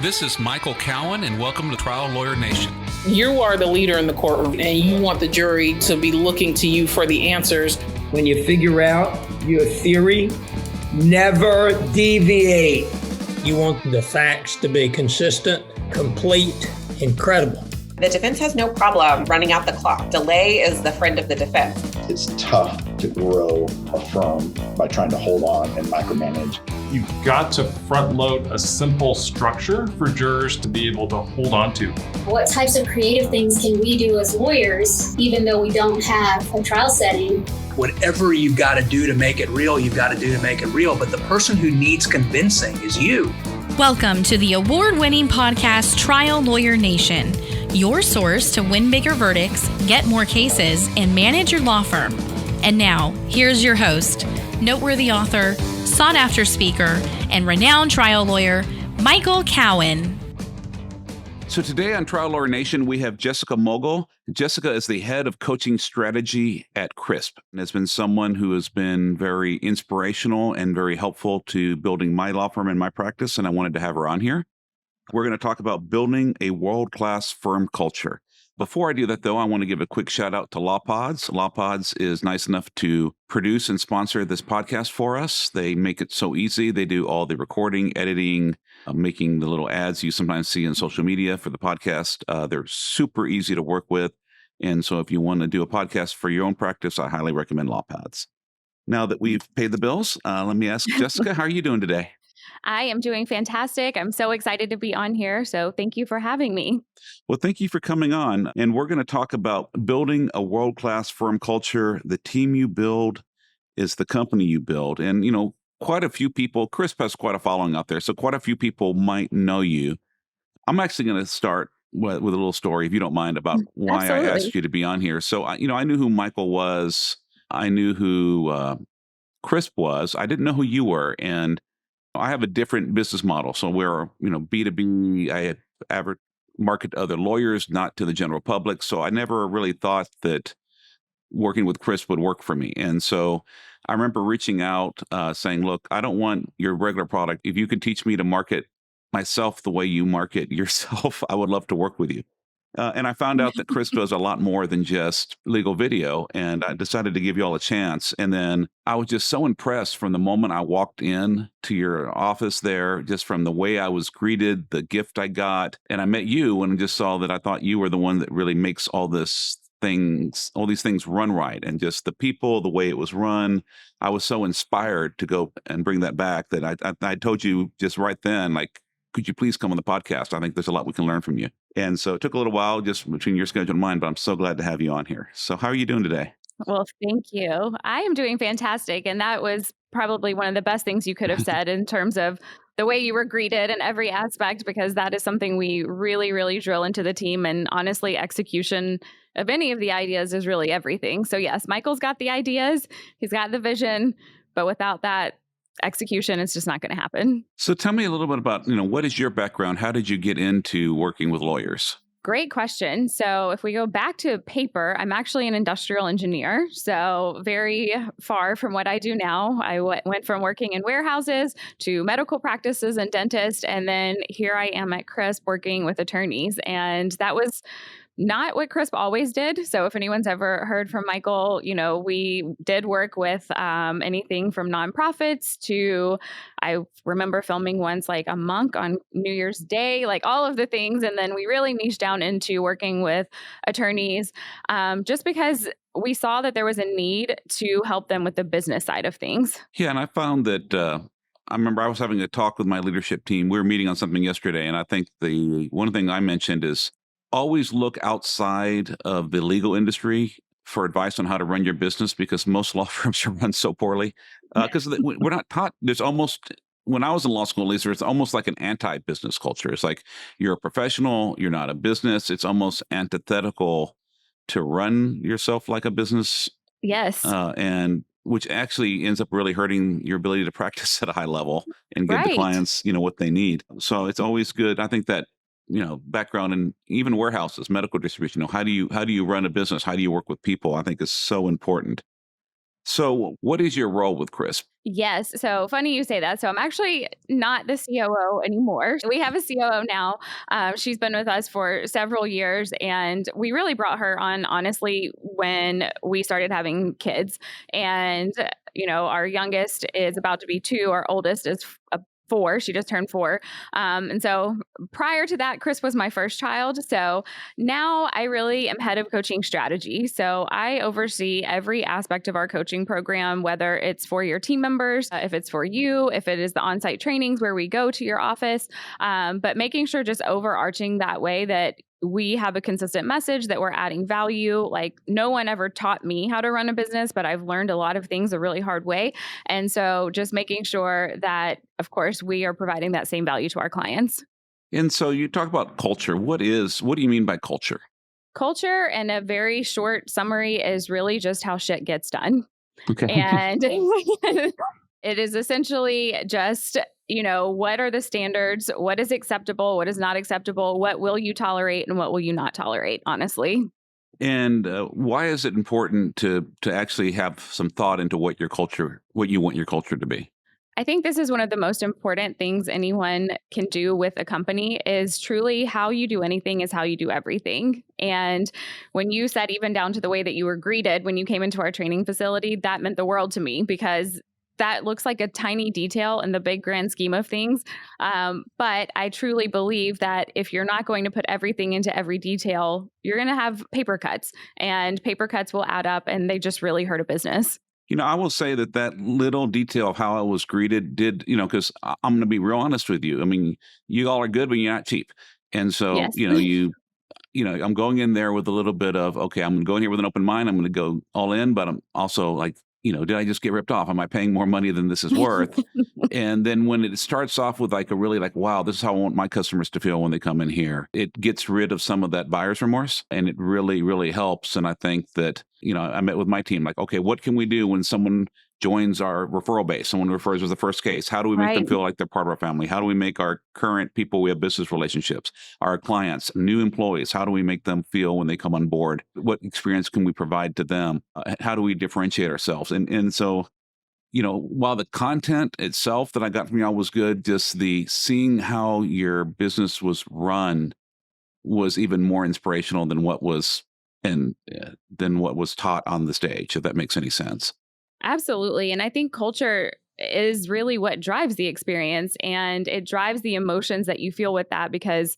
This is Michael Cowen, and welcome to Trial Lawyer Nation. You are the leader in the courtroom, and you want the jury to be looking to you for the answers. When you figure out your theory, never deviate. You want the facts to be consistent, complete, and credible. The defense has no problem running out the clock. Delay is the friend of the defense. It's tough to grow a firm by trying to hold on and micromanage. You've got to front load a simple structure for jurors to be able to hold on to. What types of creative things can we do as lawyers, even though we don't have a trial setting? Whatever you've got to do to make it real, you've got to do to make it real. But the person who needs convincing is you. Welcome to the award-winning podcast, Trial Lawyer Nation, your source to win bigger verdicts, get more cases, and manage your law firm. And now, here's your host, noteworthy author, sought-after speaker, and renowned trial lawyer, Michael Cowen. So today on Trial Lawyer Nation, we have Jessica Mogill. Jessica is the head of coaching strategy at CRISP and has been someone who has been very inspirational and very helpful to building my law firm and my practice, and I wanted to have her on here. We're going to talk about building a world-class firm culture. Before I do that, though, I want to give a quick shout out to LawPods. LawPods is nice enough to produce and sponsor this podcast for us. They make it so easy. They do all the recording, editing, making the little ads you sometimes see in social media for the podcast. They're super easy to work with. And so if you want to do a podcast for your own practice, I highly recommend LawPods. Now that we've paid the bills, let me ask Jessica, how are you doing today? I am doing fantastic. I'm so excited to be on here. So thank you for having me. Well, thank you for coming on. And we're going to talk about building a world-class firm culture. The team you build is the company you build. And, you know, quite a few people, CRISP has quite a following out there. So quite a few people might know you. I'm actually going to start with a little story, if you don't mind, about why Absolutely. I asked you to be on here. So, I knew who Michael was. I knew who CRISP was. I didn't know who you were. And I have a different business model. So we're, B2B. I had market to other lawyers, not to the general public. So I never really thought that working with CRISP would work for me. And so I remember reaching out saying, look, I don't want your regular product. If you could teach me to market myself the way you market yourself, I would love to work with you. And I found out that CRISP does a lot more than just legal video, and I decided to give you all a chance. And then I was just so impressed from the moment I walked in to your office there, just from the way I was greeted, the gift I got. And I met you and just saw that I thought you were the one that really makes all these things run right. And just the people, the way it was run, I was so inspired to go and bring that back that I told you just right then, like, could you please come on the podcast? I think there's a lot we can learn from you. And so it took a little while just between your schedule and mine, but I'm so glad to have you on here. So how are you doing today? Well, thank you. I am doing fantastic. And that was probably one of the best things you could have said in terms of the way you were greeted in every aspect, because that is something we really, really drill into the team. And honestly, execution of any of the ideas is really everything. So yes, Michael's got the ideas, he's got the vision, but without that, execution is just not going to happen. So tell me a little bit about, what is your background? How did you get into working with lawyers? Great question. So if we go back to paper, I'm actually an industrial engineer. So very far from what I do now. I went from working in warehouses to medical practices and dentists. And then here I am at CRISP working with attorneys. And that was not what CRISP always did. So if anyone's ever heard from Michael, we did work with anything from nonprofits to, I remember filming once like a monk on New Year's Day, like all of the things. And then we really niched down into working with attorneys just because we saw that there was a need to help them with the business side of things. Yeah, and I found that I remember I was having a talk with my leadership team. We were meeting on something yesterday, and I think the one thing I mentioned is always look outside of the legal industry for advice on how to run your business, because most law firms are run so poorly. Because we're not taught, when I was in law school, at least, it's almost like an anti-business culture. It's like you're a professional, you're not a business. It's almost antithetical to run yourself like a business. Yes. And which actually ends up really hurting your ability to practice at a high level and give the clients, what they need. So it's always good. I think that background in even warehouses, medical distribution, how do you run a business? How do you work with people? I think is so important. So what is your role with Crisp? Yes. So funny you say that. So I'm actually not the COO anymore. We have a COO now. She's been with us for several years, and we really brought her on, honestly, when we started having kids. And, our youngest is about to be 2. Our oldest is 4. She just turned 4. And so prior to that, Chris was my first child. So now I really am head of coaching strategy. So I oversee every aspect of our coaching program, whether it's for your team members, if it's for you, if it is the on-site trainings where we go to your office, but making sure just overarching that way that we have a consistent message, that we're adding value. Like, no one ever taught me how to run a business, but I've learned a lot of things a really hard way. And so just making sure that, of course, we are providing that same value to our clients. And so you talk about culture. What do you mean by culture? Culture, in a very short summary, is really just how shit gets done. Okay. And it is essentially just, what are the standards? What is acceptable? What is not acceptable? What will you tolerate and what will you not tolerate, honestly? And why is it important to actually have some thought into what you want your culture to be? I think this is one of the most important things anyone can do with a company, is truly how you do anything is how you do everything. And when you said, even down to the way that you were greeted when you came into our training facility, that meant the world to me, because that looks like a tiny detail in the big grand scheme of things. But I truly believe that if you're not going to put everything into every detail, you're going to have paper cuts, and paper cuts will add up, and they just really hurt a business. I will say that little detail of how I was greeted did, because I'm going to be real honest with you. I mean, you all are good, but you're not cheap. And so, Yes. I'm going in there with a little bit of, okay, I'm going to go in here with an open mind. I'm going to go all in, but I'm also like, did I just get ripped off? Am I paying more money than this is worth? And then when it starts off with like a really like, wow, this is how I want my customers to feel when they come in here, it gets rid of some of that buyer's remorse, and it really, really helps. And I think that, I met with my team, like, okay, what can we do when someone joins our referral base? Someone refers as the first case. How do we make them feel like they're part of our family? How do we make our current people we have business relationships, our clients, new employees, how do we make them feel when they come on board? What experience can we provide to them? How do we differentiate ourselves? And so, while the content itself that I got from y'all was good, just the seeing how your business was run was even more inspirational than what was taught on the stage, if that makes any sense. Absolutely. And I think culture is really what drives the experience, and it drives the emotions that you feel with that, because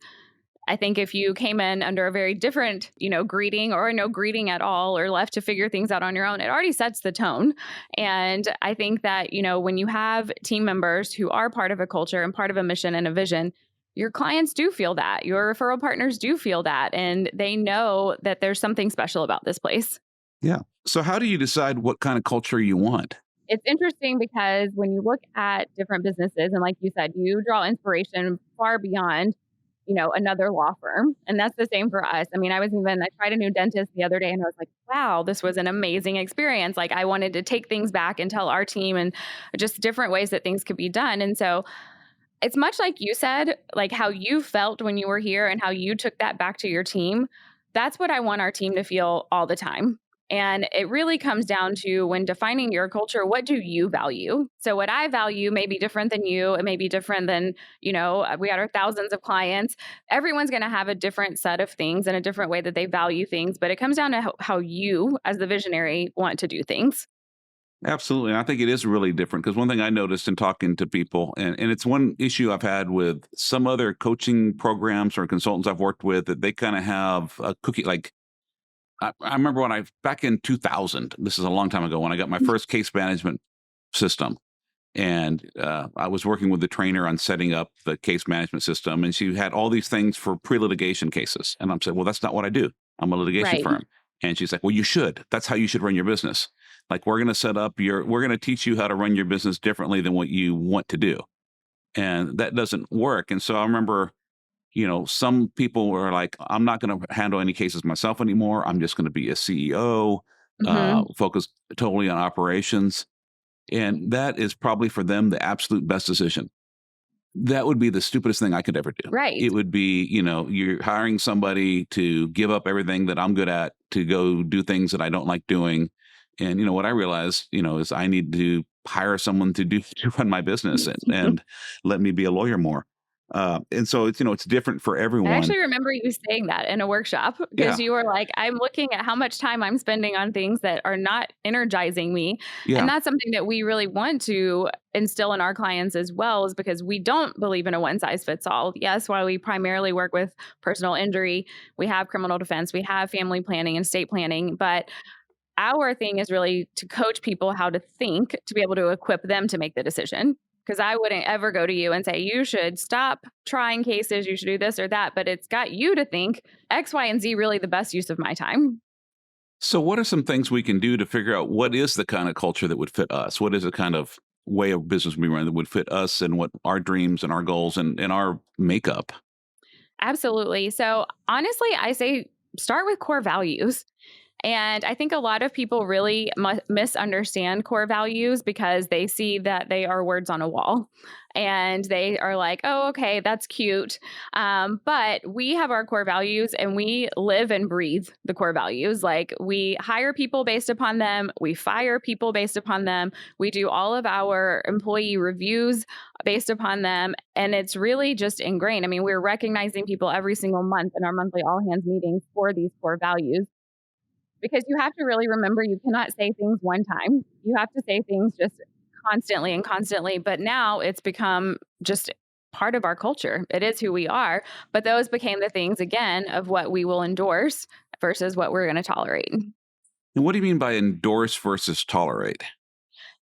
I think if you came in under a very different, greeting, or no greeting at all, or left to figure things out on your own, it already sets the tone. And I think that, when you have team members who are part of a culture and part of a mission and a vision, your clients do feel that, your referral partners do feel that, and they know that there's something special about this place. Yeah. So how do you decide what kind of culture you want? It's interesting because when you look at different businesses, and like you said, you draw inspiration far beyond, another law firm. And that's the same for us. I mean, I tried a new dentist the other day, and I was like, wow, this was an amazing experience. Like, I wanted to take things back and tell our team, and just different ways that things could be done. And so it's much like you said, like how you felt when you were here and how you took that back to your team. That's what I want our team to feel all the time. And it really comes down to, when defining your culture, what do you value? So what I value may be different than you. It may be different than, we got our thousands of clients. Everyone's going to have a different set of things and a different way that they value things. But it comes down to how you, as the visionary, want to do things. Absolutely. And I think it is really different, because one thing I noticed in talking to people, and it's one issue I've had with some other coaching programs or consultants I've worked with, that they kind of have a cookie, like, I remember when back in 2000, this is a long time ago, when I got my first case management system, and I was working with the trainer on setting up the case management system, and she had all these things for pre-litigation cases. And I'm saying, well, that's not what I do. I'm a litigation firm. And she's like, well, you should. That's how you should run your business. Like, we're going to teach you how to run your business differently than what you want to do. And that doesn't work. And so I remember, some people were like, I'm not going to handle any cases myself anymore. I'm just going to be a CEO, focused totally on operations. And that is probably for them the absolute best decision. That would be the stupidest thing I could ever do. Right. It would be, you're hiring somebody to give up everything that I'm good at to go do things that I don't like doing. And, what I realized, is I need to hire someone to run my business and let me be a lawyer more. And so it's different for I everyone. actually remember you saying that in a workshop because Yeah. you were like, I'm looking at how much time I'm spending on things that are not energizing me. And Yeah. that's something that we really want to instill in our clients as well, is because we don't believe in a one size fits all. Yes, while we primarily work with personal injury, we have criminal defense, we have family planning and estate planning, but our thing is really to coach people how to think to be able to equip them to make the decision. Because I wouldn't ever go to you and say, you should stop trying cases, you should do this or that. But it's got you to think X, Y, and Z really the best use of my time. So what are some things we can do to figure out what is the kind of culture that would fit us? What is the kind of way of business we run that would fit us and what our dreams and our goals and our makeup? Absolutely. So honestly, I say start with core values. And I think a lot of people really misunderstand core values because they see that they are words on a wall and they are like, oh, okay, that's cute. But we have our core values and we live and breathe the core values. Like we hire people based upon them. We fire people based upon them. We do all of our employee reviews based upon them. And it's really just ingrained. I mean, we're recognizing people every single month in our monthly all hands meetings for these core values. Because you have to really remember you cannot say things one time. You have to say things just constantly and constantly. But now it's become just part of our culture. It is who we are. But those became the things, again, of what we will endorse versus what we're going to tolerate. And what do you mean by endorse versus tolerate?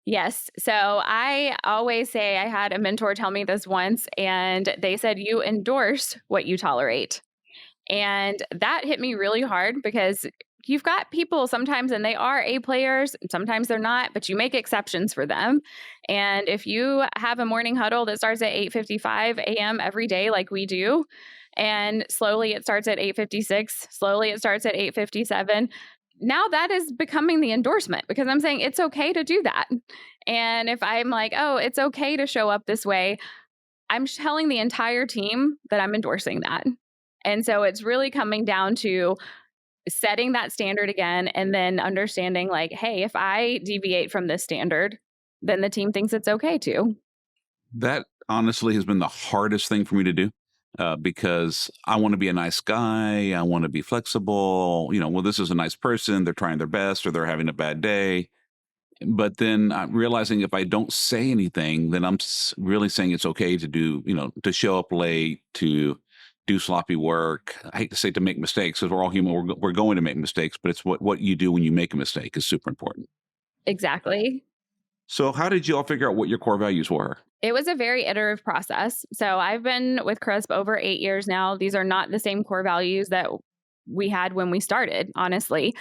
Yes. So I always say, I had a mentor tell me this once, and they said, you endorse what you tolerate. And that hit me really hard because you've got people sometimes and they are A players, sometimes they're not, but you make exceptions for them. And if you have a morning huddle that starts at 8:55 a.m. every day like we do, and slowly it starts at 8:56, slowly it starts at 8:57, now that is becoming the endorsement because I'm saying it's okay to do that. And if I'm like, oh, it's okay to show up this way, I'm telling the entire team that I'm endorsing that. And so it's really coming down to setting that standard again and then understanding like, hey, if I deviate from this standard, then the team thinks it's okay too. That honestly has been the hardest thing for me to do because I want to be a nice guy. I want to be flexible. Well, this is a nice person. They're trying their best or they're having a bad day. But then I'm realizing if I don't say anything, then I'm really saying it's okay to do, to show up late, to do sloppy work. I hate to say to make mistakes because we're all human. We're going to make mistakes, but it's what you do when you make a mistake is super important. Exactly. So how did you all figure out what your core values were? It was a very iterative process. So I've been with CRISP over 8 years now. These are not the same core values that we had when we started, honestly.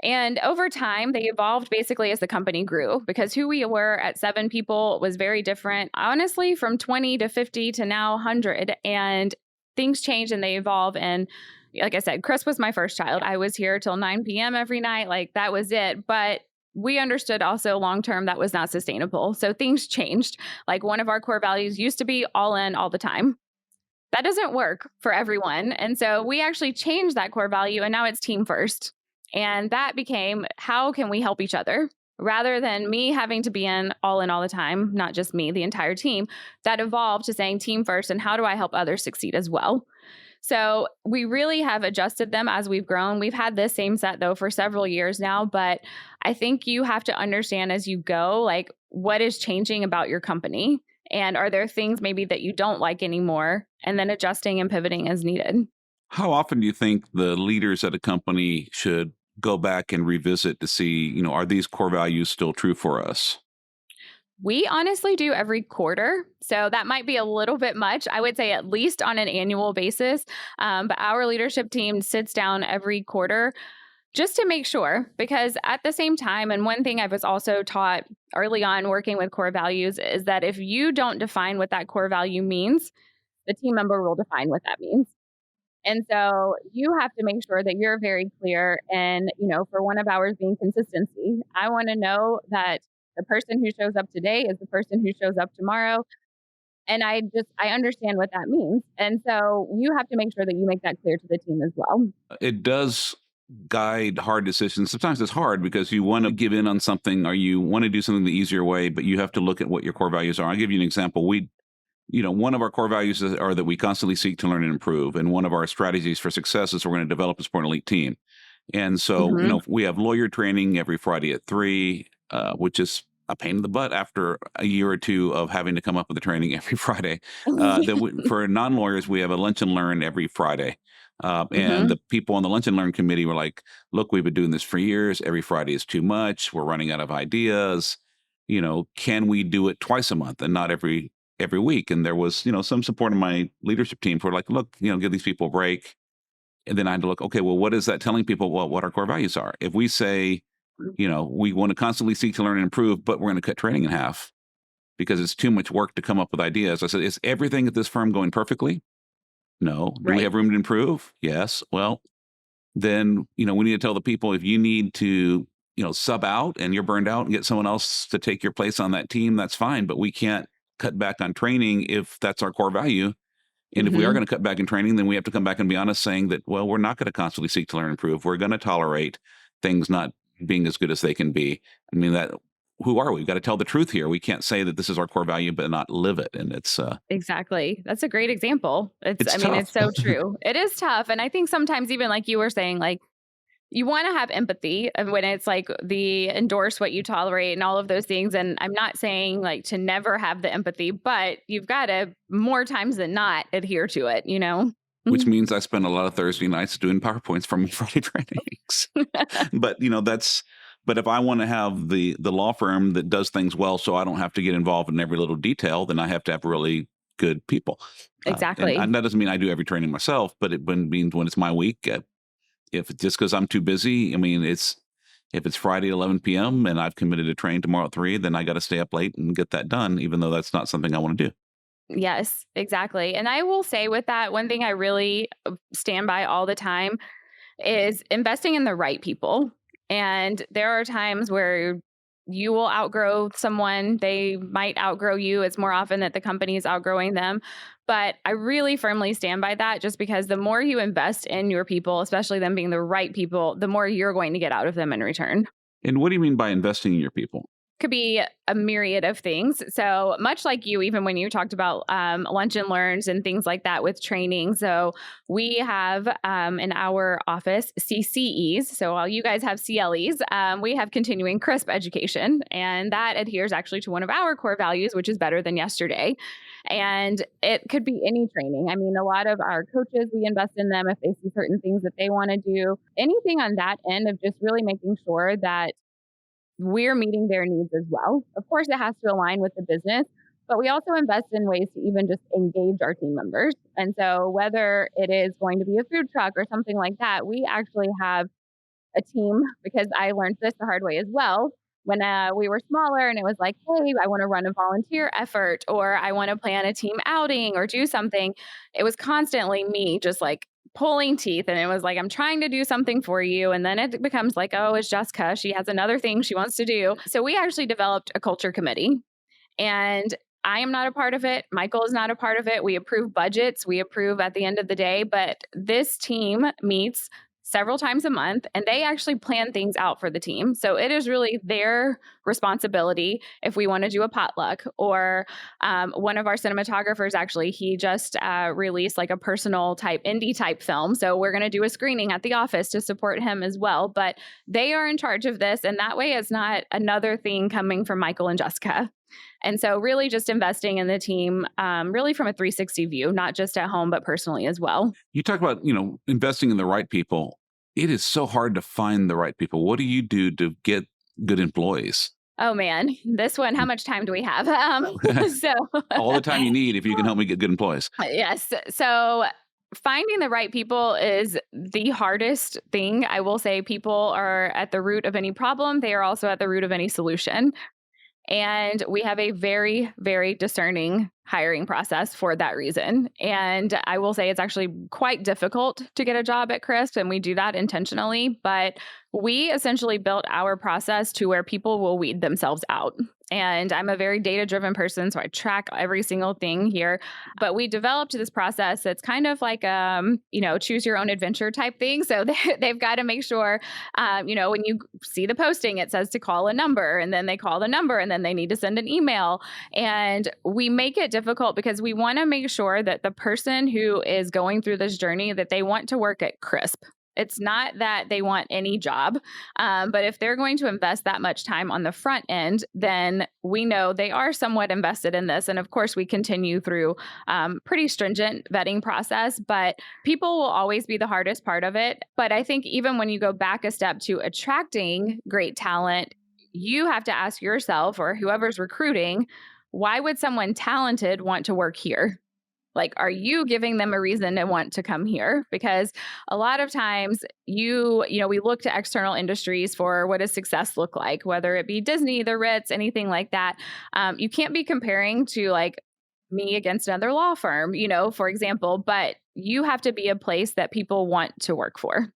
And over time, they evolved basically as the company grew because who we were at 7 people was very different, honestly, from 20 to 50 to now 100. And things change and they evolve. And like I said, Chris was my first child. I was here till 9 p.m. every night. Like that was it. But we understood also long term that was not sustainable. So things changed. Like one of our core values used to be all in all the time. That doesn't work for everyone. And so we actually changed that core value and now it's team first. And that became, how can we help each other? Rather than me having to be in all the time, not just me, the entire team, that evolved to saying team first and how do I help others succeed as well? So we really have adjusted them as we've grown. We've had this same set though for several years now, but I think you have to understand as you go, like what is changing about your company and are there things maybe that you don't like anymore and then adjusting and pivoting as needed. How often do you think the leaders at a company should go back and revisit to see, are these core values still true for us? We honestly do every quarter. So that might be a little bit much. I would say at least on an annual basis. But our leadership team sits down every quarter just to make sure, because at the same time, and one thing I was also taught early on working with core values is that if you don't define what that core value means, the team member will define what that means. And so you have to make sure that you're very clear. And, for one of ours being consistency, I want to know that the person who shows up today is the person who shows up tomorrow. And I understand what that means. And so you have to make sure that you make that clear to the team as well. It does guide hard decisions. Sometimes it's hard because you want to give in on something or you want to do something the easier way, but you have to look at what your core values are. I'll give you an example. One of our core values are that we constantly seek to learn and improve. And one of our strategies for success is we're going to develop a sport elite team. And so, we have lawyer training every Friday at 3, which is a pain in the butt after a year or two of having to come up with the training every Friday. For non-lawyers, we have a lunch and learn every Friday. And the people on the lunch and learn committee were like, look, we've been doing this for years. Every Friday is too much. We're running out of ideas. Can we do it twice a month and not every week? And there was, some support in my leadership team for like, look, give these people a break. And then I had to look, okay, well, what is that telling people what our core values are? If we say, we want to constantly seek to learn and improve, but we're going to cut training in half because it's too much work to come up with ideas. I said, is everything at this firm going perfectly? No. Do we have room to improve? Yes. Well, then, we need to tell the people if you need to, sub out and you're burned out and get someone else to take your place on that team, that's fine. But we can't cut back on training if that's our core value. And if we are going to cut back in training, then we have to come back and be honest saying that, well, we're not going to constantly seek to learn and improve. We're going to tolerate things not being as good as they can be. I mean, who are we? We've got to tell the truth here. We can't say that this is our core value, but not live it. And it's exactly. That's a great example. It's so true. It is tough. And I think sometimes even like you were saying, like you want to have empathy when it's like the endorse what you tolerate and all of those things. And I'm not saying like to never have the empathy, but you've got to more times than not adhere to it, Which means I spend a lot of Thursday nights doing PowerPoints from my Friday trainings. But if I want to have the law firm that does things well, so I don't have to get involved in every little detail, then I have to have really good people. Exactly. And that doesn't mean I do every training myself, but it means when it's my week, if just because I'm too busy, if it's Friday at 11 p.m. and I've committed to train tomorrow at 3, then I got to stay up late and get that done, even though that's not something I want to do. Yes, exactly. And I will say with that, one thing I really stand by all the time is investing in the right people. And there are times where you will outgrow someone. They might outgrow you. It's more often that the company is outgrowing them. But I really firmly stand by that just because the more you invest in your people, especially them being the right people, the more you're going to get out of them in return. And what do you mean by investing in your people? Could be a myriad of things. So much like you, even when you talked about lunch and learns and things like that with training. So we have in our office CCEs. So while you guys have CLEs, we have continuing crisp education. And that adheres actually to one of our core values, which is better than yesterday. And it could be any training. I mean, a lot of our coaches, we invest in them if they see certain things that they want to do. Anything on that end of just really making sure that we're meeting their needs as well. Of course, it has to align with the business, but we also invest in ways to even just engage our team members. And so whether it is going to be a food truck or something like that, we actually have a team, because I learned this the hard way as well. When we were smaller and it was like, hey, I want to run a volunteer effort or I want to plan a team outing or do something, it was constantly me just like pulling teeth. And it was like, I'm trying to do something for you. And then it becomes like, oh, it's Jessica. She has another thing she wants to do. So we actually developed a culture committee. And I am not a part of it. Michael is not a part of it. We approve budgets. We approve at the end of the day. But this team meets several times a month, and they actually plan things out for the team. So it is really their responsibility if we want to do a potluck or one of our cinematographers, actually, he just released like a personal type, indie type film. So we're going to do a screening at the office to support him as well. But they are in charge of this. And that way it's not another thing coming from Michael and Jessica. And so really just investing in the team, really from a 360 view, not just at home, but personally as well. You talk about, investing in the right people. It is so hard to find the right people. What do you do to get good employees? Oh, man, this one, how much time do we have? So all the time you need if you can help me get good employees. Yes. So finding the right people is the hardest thing. I will say people are at the root of any problem. They are also at the root of any solution. And we have a very, very discerning hiring process for that reason. And I will say it's actually quite difficult to get a job at Crisp, and we do that intentionally. But we essentially built our process to where people will weed themselves out. And I'm a very data-driven person, so I track every single thing here. But we developed this process that's kind of like, choose your own adventure type thing. So they've got to make sure, when you see the posting, it says to call a number, and then they call the number, and then they need to send an email. And we make it difficult because we want to make sure that the person who is going through this journey, that they want to work at Crisp. It's not that they want any job, but if they're going to invest that much time on the front end, then we know they are somewhat invested in this. And of course, we continue through pretty stringent vetting process, but people will always be the hardest part of it. But I think even when you go back a step to attracting great talent, you have to ask yourself, or whoever's recruiting, why would someone talented want to work here? Like, are you giving them a reason to want to come here? Because a lot of times we look to external industries for what does success look like, whether it be Disney, the Ritz, anything like that. You can't be comparing to like me against another law firm, for example, but you have to be a place that people want to work for.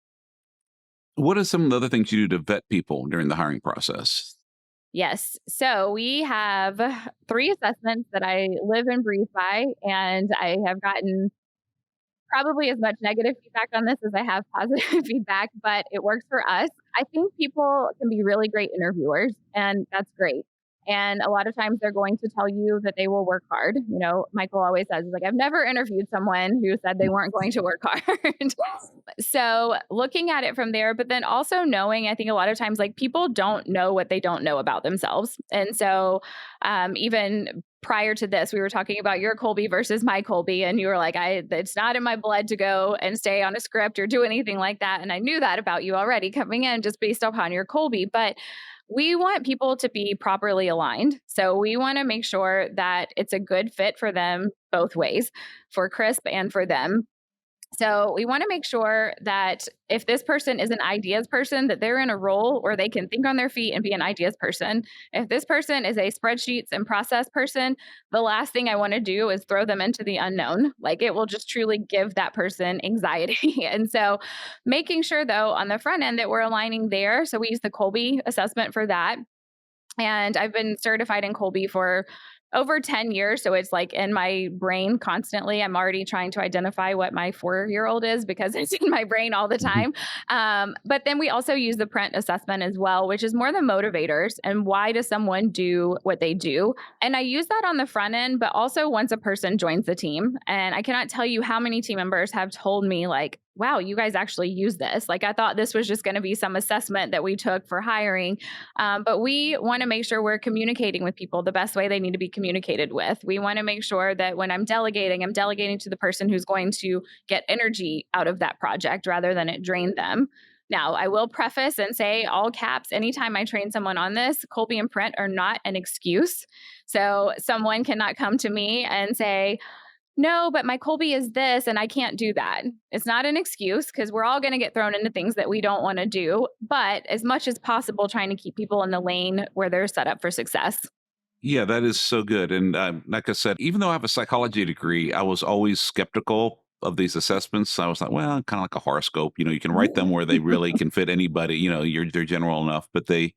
What are some of the other things you do to vet people during the hiring process? Yes. So we have 3 assessments that I live and breathe by, and I have gotten probably as much negative feedback on this as I have positive feedback, but it works for us. I think people can be really great interviewers, and that's great. And a lot of times they're going to tell you that they will work hard. Michael always says, like, I've never interviewed someone who said they weren't going to work hard. So looking at it from there, but then also knowing, I think a lot of times, like, people don't know what they don't know about themselves. And so even prior to this, we were talking about your Colby versus my Colby, and you were like, it's not in my blood to go and stay on a script or do anything like that. And I knew that about you already coming in just based upon your Colby. But we want people to be properly aligned. So we want to make sure that it's a good fit for them both ways, for Crisp and for them. So we want to make sure that if this person is an ideas person, that they're in a role where they can think on their feet and be an ideas person. If this person is a spreadsheets and process person, the last thing I want to do is throw them into the unknown. Like, it will just truly give that person anxiety. And so making sure, though, on the front end that we're aligning there. So we use the Colby assessment for that. And I've been certified in Colby for over 10 years. So it's like in my brain constantly. I'm already trying to identify what my 4-year-old is because it's in my brain all the time. But then we also use the Print assessment as well, which is more the motivators and why does someone do what they do. And I use that on the front end, but also once a person joins the team. And I cannot tell you how many team members have told me, like, wow, you guys actually use this. Like, I thought this was just going to be some assessment that we took for hiring. But we want to make sure we're communicating with people the best way they need to be communicated with. We want to make sure that when I'm delegating to the person who's going to get energy out of that project rather than it drain them. Now, I will preface and say, all caps, anytime I train someone on this, Colby and Print are not an excuse. So someone cannot come to me and say, no, but my Colby is this and I can't do that. It's not an excuse because we're all going to get thrown into things that we don't want to do. But as much as possible, trying to keep people in the lane where they're set up for success. Yeah, that is so good. And like I said, even though I have a psychology degree, I was always skeptical of these assessments. I was like, well, kind of like a horoscope. You can write them where they really can fit anybody. They're general enough, but they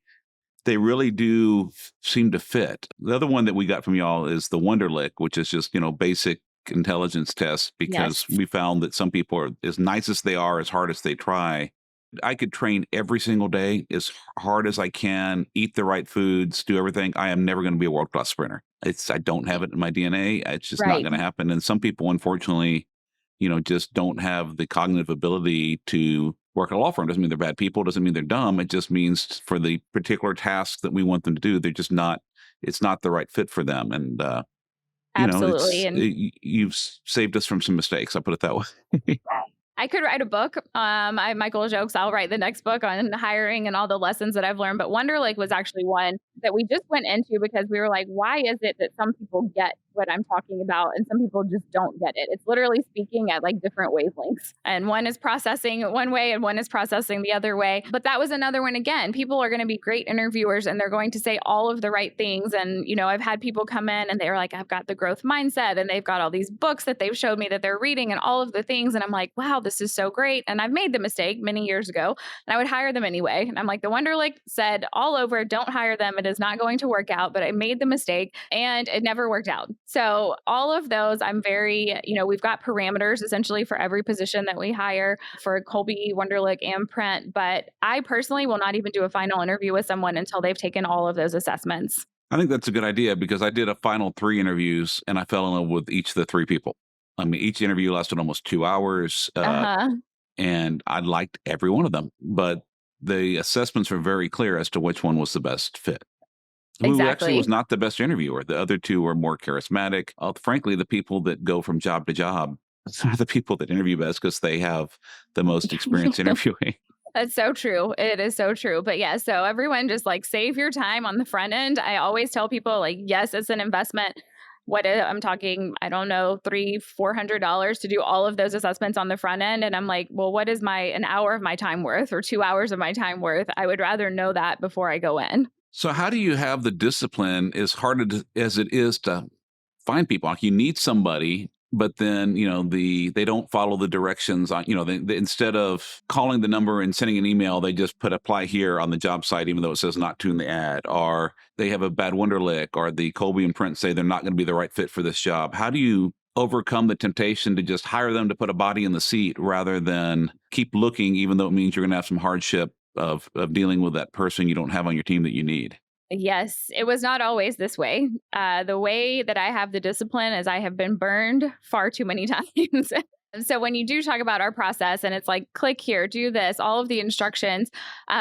really do seem to fit. The other one that we got from y'all is the Wonderlic, which is just, basic intelligence test, because we found that some people are, as nice as they are, as hard as they try. I could train every single day as hard as I can, eat the right foods, do everything. I am never going to be a world-class sprinter. I don't have it in my DNA. It's just not going to happen. And some people, unfortunately, just don't have the cognitive ability to work at a law firm. Doesn't mean they're bad people. Doesn't mean they're dumb. It just means for the particular tasks that we want them to do, they're just not, it's not the right fit for them. And, Absolutely. You've saved us from some mistakes. I'll put it that way. I could write a book. Michael jokes, I'll write the next book on hiring and all the lessons that I've learned. But Wonderlic was actually one that we just went into because we were like, why is it that some people get what I'm talking about, and some people just don't get it. It's literally speaking at like different wavelengths, and one is processing one way and one is processing the other way. But that was another one. Again, people are going to be great interviewers and they're going to say all of the right things. And, I've had people come in and they're like, I've got the growth mindset, and they've got all these books that they've showed me that they're reading and all of the things. And I'm like, wow, this is so great. And I've made the mistake many years ago, and I would hire them anyway. And I'm like, the Wonderlic said all over, don't hire them. It is not going to work out. But I made the mistake and it never worked out. So all of those, I'm very, we've got parameters essentially for every position that we hire for Kolbe, Wonderlic, and Print. But I personally will not even do a final interview with someone until they've taken all of those assessments. I think that's a good idea, because I did a final 3 interviews and I fell in love with each of the 3 people. I mean, each interview lasted almost 2 hours, and I liked every one of them. But the assessments were very clear as to which one was the best fit. Who actually was not the best interviewer. The other 2 were more charismatic. Frankly, the people that go from job to job are the people that interview best because they have the most experience interviewing. That's so true. It is so true. But yeah, so everyone just like save your time on the front end. I always tell people like, yes, it's an investment. I'm talking, I don't know, $300-$400 to do all of those assessments on the front end. And I'm like, well, what is an hour of my time worth or 2 hours of my time worth? I would rather know that before I go in. So how do you have the discipline, as hard as it is to find people? Like, you need somebody, but then, they don't follow the directions on, they, instead of calling the number and sending an email, they just put apply here on the job site, even though it says not to in the ad, or they have a bad Wonderlic, or the Kolbe and Print say they're not going to be the right fit for this job. How do you overcome the temptation to just hire them to put a body in the seat rather than keep looking, even though it means you're going to have some hardship of dealing with that person you don't have on your team that you need? Yes, it was not always this way. The way that I have the discipline is I have been burned far too many times. So when you do talk about our process and it's like, click here, do this, all of the instructions,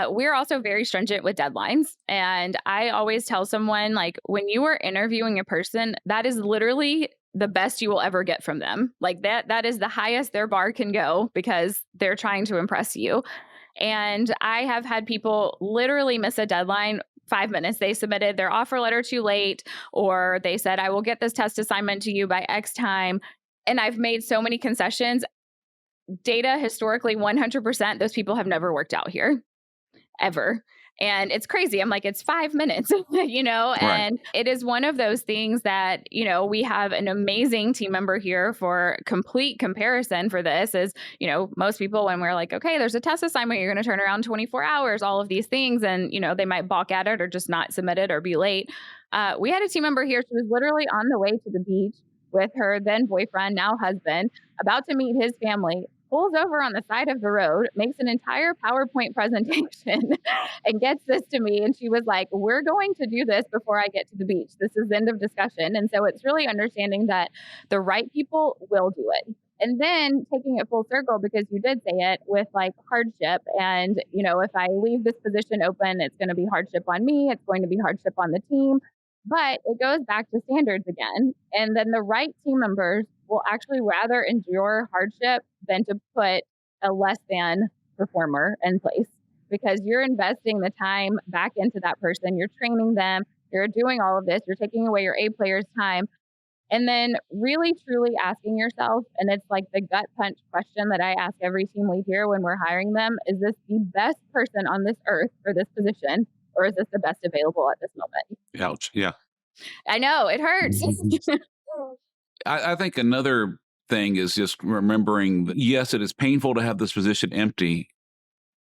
we're also very stringent with deadlines. And I always tell someone, like, when you are interviewing a person, that is literally the best you will ever get from them. Like that is the highest their bar can go because they're trying to impress you. And I have had people literally miss a deadline 5 minutes. They submitted their offer letter too late, or they said, I will get this test assignment to you by X time. And I've made so many concessions. Data historically, 100%, those people have never worked out here, ever. And it's crazy. I'm like, it's 5 minutes, and it is one of those things that, we have an amazing team member here for complete comparison for this is, most people, when we're like, okay, there's a test assignment, you're going to turn around 24 hours, all of these things. And, they might balk at it or just not submit it or be late. We had a team member here. She was literally on the way to the beach with her then boyfriend, now husband, about to meet his family, pulls over on the side of the road, makes an entire PowerPoint presentation and gets this to me. And she was like, we're going to do this before I get to the beach. This is the end of discussion. And so it's really understanding that the right people will do it. And then taking it full circle, because you did say it, with like hardship. And, if I leave this position open, it's going to be hardship on me. It's going to be hardship on the team. But it goes back to standards again. And then the right team members will actually rather endure hardship than to put a less than performer in place, because you're investing the time back into that person. You're training them. You're doing all of this. You're taking away your A players' time. And then really, truly asking yourself, and it's like the gut punch question that I ask every team lead here when we're hiring them, is this the best person on this earth for this position? Or is this the best available at this moment? Ouch. Yeah. I know, it hurts. I think another thing is just remembering that, yes, it is painful to have this position empty,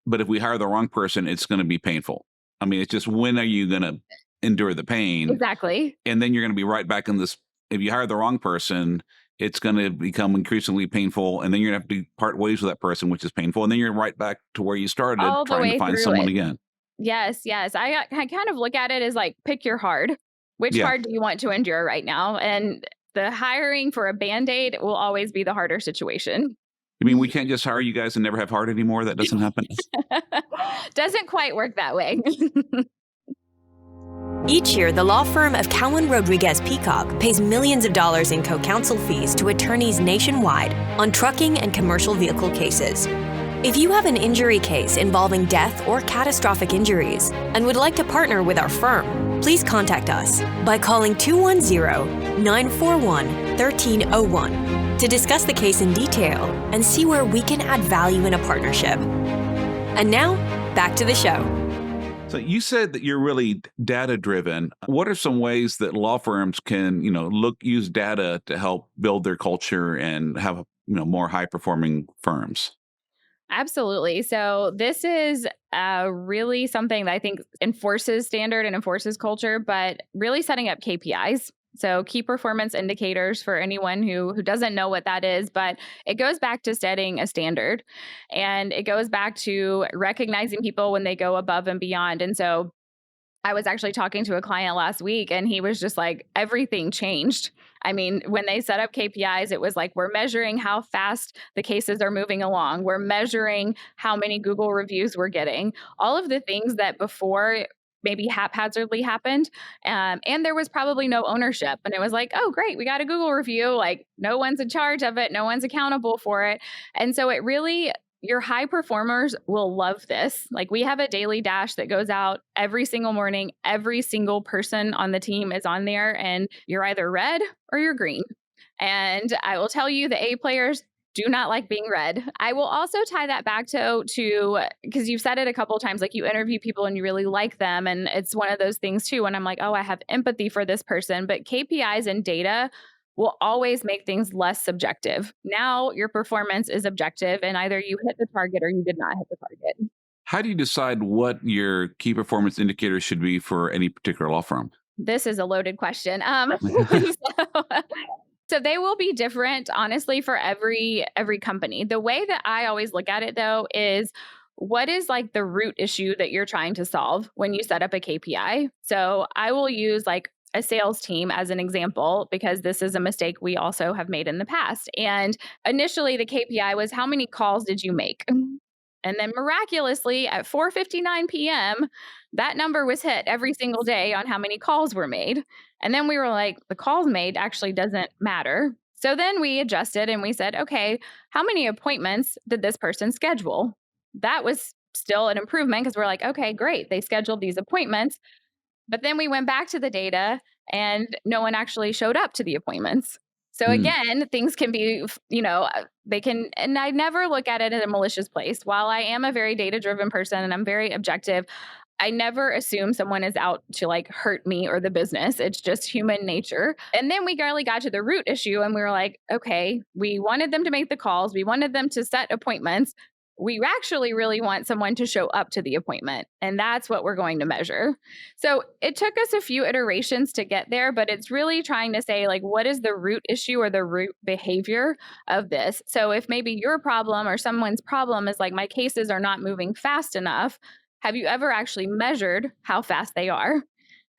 but if we hire the wrong person, it's going to be painful. I mean, it's just, when are you going to endure the pain? Exactly. And then you're going to be right back in this. If you hire the wrong person, it's going to become increasingly painful. And then you're going to have to part ways with that person, which is painful. And then you're right back to where you started, trying to find someone again. Yes. I kind of look at it as like, pick your hard. Which hard do you want to endure right now? And the hiring for a Band-Aid will always be the harder situation. You mean we can't just hire you guys and never have hard anymore? That doesn't happen. Doesn't quite work that way. Each year, the law firm of Cowen Rodriguez Peacock pays millions of dollars in co-counsel fees to attorneys nationwide on trucking and commercial vehicle cases. If you have an injury case involving death or catastrophic injuries and would like to partner with our firm, please contact us by calling 210-941-1301 to discuss the case in detail and see where we can add value in a partnership. And now, back to the show. So you said that you're really data driven. What are some ways that law firms can, use data to help build their culture and have, more high performing firms? Absolutely. So this is really something that I think enforces standard and enforces culture, but really setting up KPIs. So key performance indicators for anyone who doesn't know what that is, but it goes back to setting a standard, and it goes back to recognizing people when they go above and beyond. And so I was actually talking to a client last week, and he was just like, everything changed. I mean, when they set up KPIs, it was like, we're measuring how fast the cases are moving along. We're measuring how many Google reviews we're getting. All of the things that before maybe haphazardly happened. And there was probably no ownership. And it was like, oh, great, we got a Google review. Like, no one's in charge of it. No one's accountable for it. And so it really, your high performers will love this. Like, we have a daily dash that goes out every single morning. Every single person on the team is on there, and you're either red or you're green. And I will tell you, the A players do not like being red. I will also tie that back to because you've said it a couple of times, like, you interview people and you really like them. And it's one of those things too, when I'm like, oh, I have empathy for this person. But KPIs and data will always make things less subjective. Now your performance is objective, and either you hit the target or you did not hit the target. How do you decide what your key performance indicators should be for any particular law firm? This is a loaded question. So they will be different, honestly, for every company. The way that I always look at it, though, is what is like the root issue that you're trying to solve when you set up a KPI. So I will use like a sales team as an example, because this is a mistake we also have made in the past. And initially the KPI was, how many calls did you make? And then miraculously at 4:59 p.m., that number was hit every single day on how many calls were made. And then we were like, the calls made actually doesn't matter. So then we adjusted and we said, okay, how many appointments did this person schedule? That was still an improvement, because we're like, okay, great, they scheduled these appointments. But then we went back to the data and no one actually showed up to the appointments. So again, things can be, they can, and I never look at it in a malicious place. While I am a very data-driven person and I'm very objective, I never assume someone is out to like hurt me or the business. It's just human nature. And then we really got to the root issue, and we were like, okay, we wanted them to make the calls. We wanted them to set appointments. We actually really want someone to show up to the appointment, and that's what we're going to measure. So it took us a few iterations to get there, but it's really trying to say, like, what is the root issue or the root behavior of this? So if maybe your problem or someone's problem is like, my cases are not moving fast enough, have you ever actually measured how fast they are?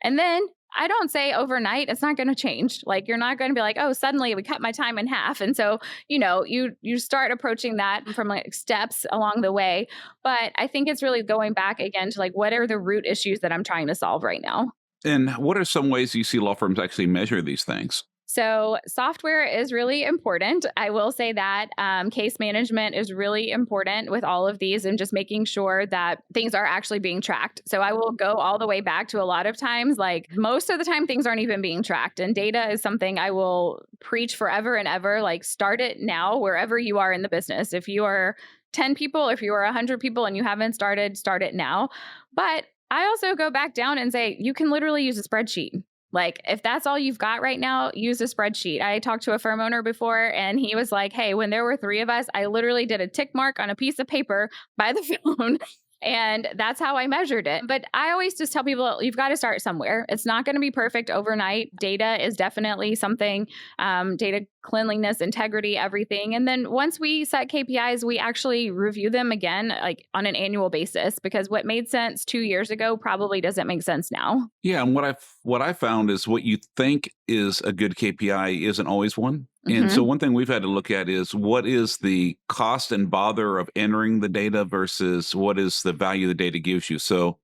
And then I don't say overnight, it's not going to change. Like, you're not going to be like, oh, suddenly we cut my time in half. And so, you start approaching that from like steps along the way. But I think it's really going back again to like, what are the root issues that I'm trying to solve right now? And what are some ways you see law firms actually measure these things? So software is really important. I will say that case management is really important with all of these, and just making sure that things are actually being tracked. So I will go all the way back to a lot of times, like most of the time things aren't even being tracked. And data is something I will preach forever and ever. Like, start it now wherever you are in the business. If you are 10 people, if you are 100 people and you haven't started, start it now. But I also go back down and say, you can literally use a spreadsheet. Like, if that's all you've got right now, use a spreadsheet. I talked to a firm owner before, and he was like, hey, when there were 3 of us, I literally did a tick mark on a piece of paper by the phone. And that's how I measured it. But I always just tell people, you've got to start somewhere. It's not going to be perfect overnight. Data is definitely something, data cleanliness, integrity, everything. And then once we set KPIs, we actually review them again, like on an annual basis, because what made sense 2 years ago probably doesn't make sense now. Yeah. And what I found is what you think is a good KPI isn't always one. And so one thing we've had to look at is, what is the cost and bother of entering the data versus what is the value the data gives you. So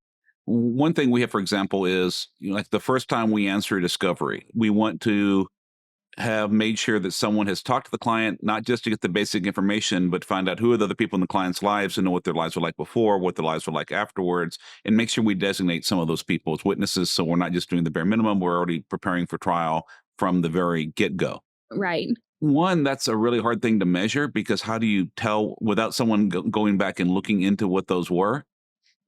one thing we have, for example, is like the first time we answer a discovery, we want to have made sure that someone has talked to the client, not just to get the basic information, but find out who are the other people in the client's lives and know what their lives were like before, what their lives were like afterwards, and make sure we designate some of those people as witnesses. So we're not just doing the bare minimum, we're already preparing for trial from the very get-go. Right. One, that's a really hard thing to measure, because how do you tell without someone going back and looking into what those were?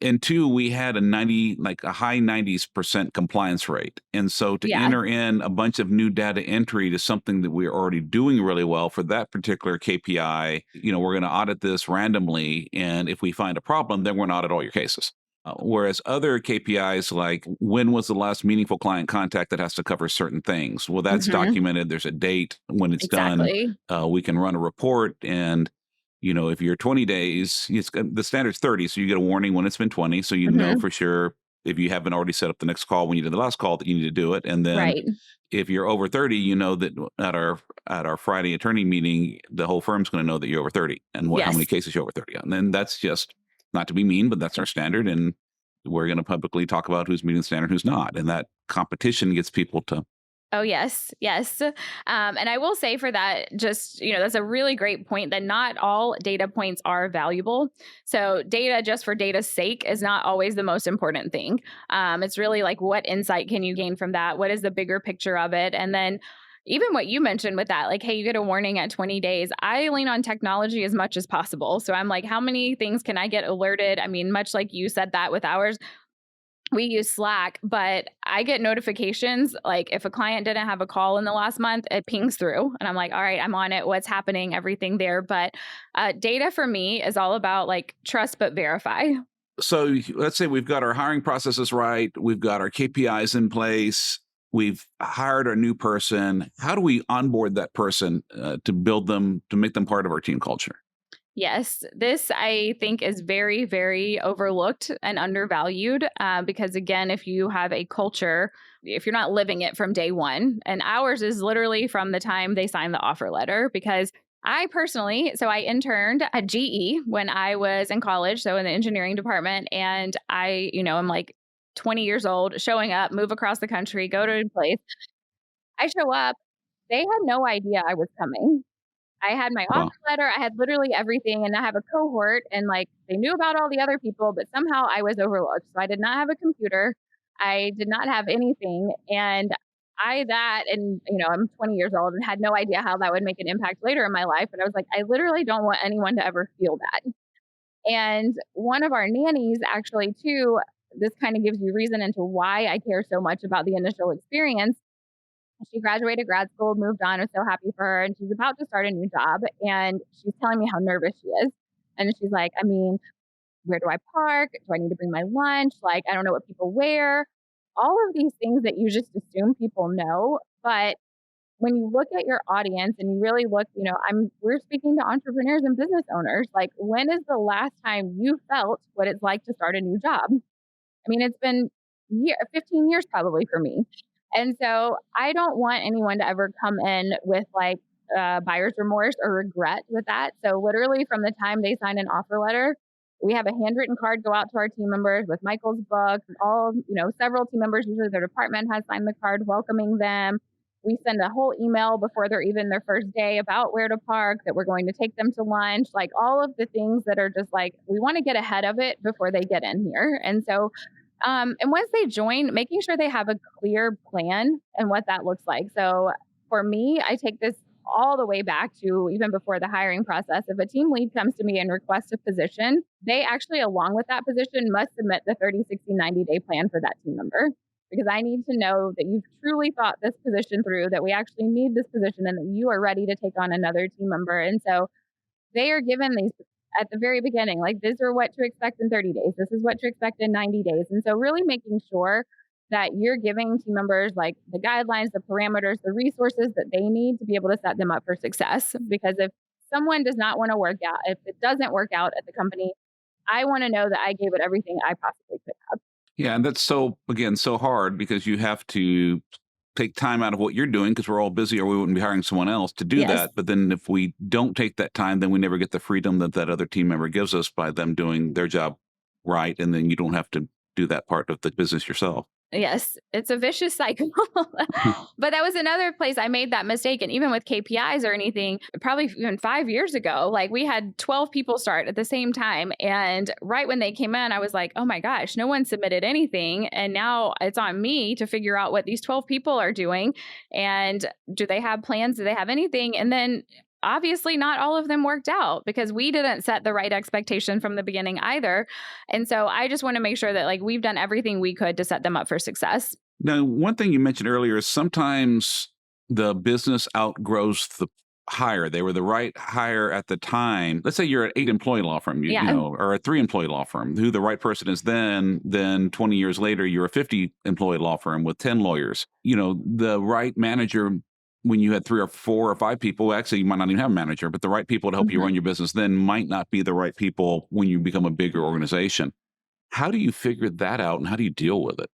And two, we had a high 90% compliance rate. And so to enter in a bunch of new data entry to something that we're already doing really well for that particular KPI, we're going to audit this randomly. And if we find a problem, then we're going to audit all your cases. Whereas other KPIs, like when was the last meaningful client contact, that has to cover certain things. Well, that's documented. There's a date when it's done. We can run a report, and if you're 20 days, the standard's 30, so you get a warning when it's been 20, so you know for sure if you haven't already set up the next call when you did the last call that you need to do it. And then if you're over 30, you know that at our Friday attorney meeting, the whole firm's going to know that you're over 30 and how many cases you're over 30 on. And then that's just not to be mean, but that's our standard, and we're going to publicly talk about who's meeting the standard, who's not, and that competition gets people to. Oh, yes. And I will say for that, that's a really great point, that not all data points are valuable. So data just for data's sake is not always the most important thing. It's really like, what insight can you gain from that? What is the bigger picture of it? And then even what you mentioned with that, like, hey, you get a warning at 20 days. I lean on technology as much as possible. So I'm like, how many things can I get alerted? I mean, much like you said that with ours, we use Slack, but I get notifications. Like if a client didn't have a call in the last month, it pings through and I'm like, all right, I'm on it. What's happening? Everything there. But data for me is all about like trust, but verify. So let's say we've got our hiring processes right. We've got our KPIs in place. We've hired a new person. How do we onboard that person to build them, to make them part of our team culture? Yes, this I think is very, very overlooked and undervalued because, again, if you have a culture, if you're not living it from day one, and ours is literally from the time they sign the offer letter, because I interned at GE when I was in college, so in the engineering department, and I'm like 20 years old, showing up, move across the country, go to a place. I show up, they had no idea I was coming. I had my offer letter, I had literally everything, and I have a cohort, and like they knew about all the other people, but somehow I was overlooked. So I did not have a computer. I did not have anything. And I'm 20 years old and had no idea how that would make an impact later in my life. And I was like, I literally don't want anyone to ever feel that. And one of our nannies actually too, this kind of gives you reason into why I care so much about the initial experience. She graduated grad school, moved on. I was so happy for her. And she's about to start a new job. And she's telling me how nervous she is. And she's like, where do I park? Do I need to bring my lunch? Like, I don't know what people wear. All of these things that you just assume people know. But when you look at your audience and you really look, we're speaking to entrepreneurs and business owners. Like, when is the last time you felt what it's like to start a new job? It's been 15 years probably for me. And so I don't want anyone to ever come in with like buyer's remorse or regret with that. So literally from the time they sign an offer letter, we have a handwritten card go out to our team members with Michael's book. Several team members, usually their department, has signed the card welcoming them. We send a whole email before they're even their first day about where to park, that we're going to take them to lunch, like all of the things that are just like, we want to get ahead of it before they get in here. And so and once they join, making sure they have a clear plan and what that looks like. So for me, I take this all the way back to even before the hiring process. If a team lead comes to me and requests a position, they actually, along with that position, must submit the 30, 60, 90-day plan for that team member. Because I need to know that you've truly thought this position through, that we actually need this position, and that you are ready to take on another team member. And so they are given these at the very beginning, like, these are what to expect in 30 days. This is what to expect in 90 days. And so really making sure that you're giving team members like the guidelines, the parameters, the resources that they need to be able to set them up for success. Because if someone does not want to work out, if it doesn't work out at the company, I want to know that I gave it everything I possibly could have. Yeah. And that's so hard, because you have to take time out of what you're doing, because we're all busy, or we wouldn't be hiring someone else to do that. But then if we don't take that time, then we never get the freedom that other team member gives us by them doing their job right. And then you don't have to do that part of the business yourself. Yes, it's a vicious cycle. But that was another place I made that mistake. And even with KPIs or anything, probably even 5 years ago, like we had 12 people start at the same time. And right when they came in, I was like, oh my gosh, no one submitted anything. And now it's on me to figure out what these 12 people are doing. And do they have plans? Do they have anything? And then obviously not all of them worked out because we didn't set the right expectation from the beginning either. And so I just want to make sure that like we've done everything we could to set them up for success. Now, one thing you mentioned earlier is sometimes the business outgrows the hire. They were the right hire at the time. Let's say you're an 8-employee law firm, you know, or a 3-employee law firm. Who the right person is then 20 years later, you're a 50-employee law firm with 10 lawyers. You know, the right manager when you had 3 or 4 or 5 people, actually you might not even have a manager, but the right people to help you run your business then might not be the right people when you become a bigger organization. How do you figure that out and how do you deal with it?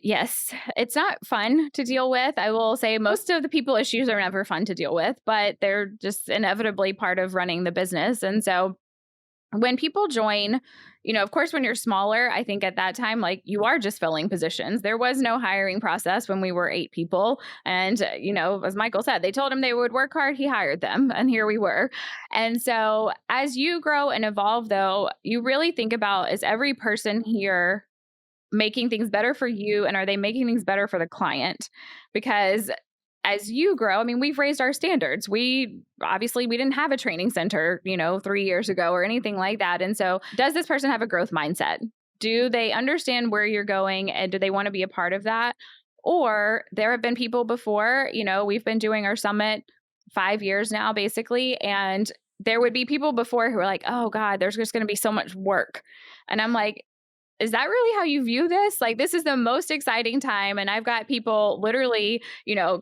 Yes, it's not fun to deal with. I will say most of the people issues are never fun to deal with, but they're just inevitably part of running the business. And so when people join, you know, of course, when you're smaller, I think at that time, like you are just filling positions. There was no hiring process when we were 8 people. And, you know, as Michael said, they told him they would work hard. He hired them. And here we were. And so as you grow and evolve, though, you really think about, is every person here making things better for you? And are they making things better for the client? Because as you grow, I mean, we've raised our standards. We didn't have a training center, 3 years ago or anything like that. And so does this person have a growth mindset? Do they understand where you're going and do they want to be a part of that? Or there have been people before, we've been doing our summit 5 years now, basically. And there would be people before who are like, oh God, there's just going to be so much work. And I'm like, is that really how you view this? Like, this is the most exciting time. And I've got people literally,